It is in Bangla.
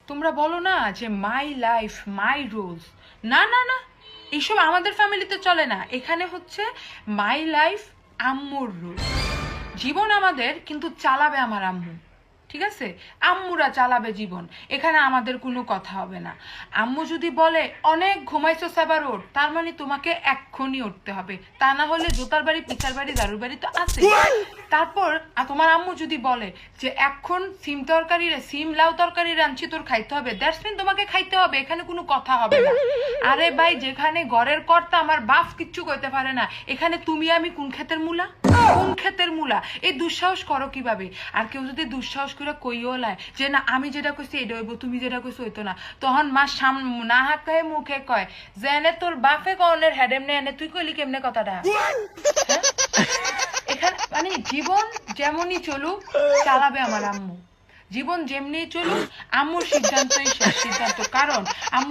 তোমরা বলো না যে মাই লাইফ মাই রুলস। না না না, এইসব আমাদের ফ্যামিলিতে চলে না। এখানে হচ্ছে মাই লাইফ আম্মুর রুল। জীবন আমাদের, কিন্তু চালাবে আমার আম্মু। ঠিক আছে? আম্মুরা চালাবে জীবন। এখানে আমাদের কোনো কথা হবে না। আম্মু যদি বলে অনেক ঘুমাইছো সেবার ওঠ, তার মানে তোমাকে এক্ষুনি উঠতে হবে। তা না হলে জুতার বাড়ি, পিঠার বাড়ি, দারুর বাড়ি তো আছে। তারপর তোমার আম্মু যদি বলে যে এখন সিম লাউ তরকারি রাঁধছি, তোর খাইতে হবে, দ্যাটস মিন তোমাকে খাইতে হবে। এখানে কোনো কথা হবে না। আরে ভাই, যেখানে ঘরের কর্তা আমার বাপ কিচ্ছু কইতে পারে না, এখানে তুমি আমি কোন ক্ষেতের মূলা? কোন ক্ষেতের মূলা? এই দুঃসাহস করো কিভাবে? আর কেউ যদি দুঃসাহস করে কইও লায় যে না আমি যেটা কইছি এটা হইব, তুমি যেটা কইছো হইতো না, তখন মা না হাঁকায় মুখে কয় যে এনে তোর বাপে কনের হেডেম নে, এনে তুই কইলি কেমনে কথাটা? হ্যাঁ? এখানে মানে জীবন যেমনই চলুক, চালাবে আমার আম্মু। জীবন যেমনি চলুক, আম্মুর সিদ্ধান্তই শেষ সিদ্ধান্ত। কারণ আম্মু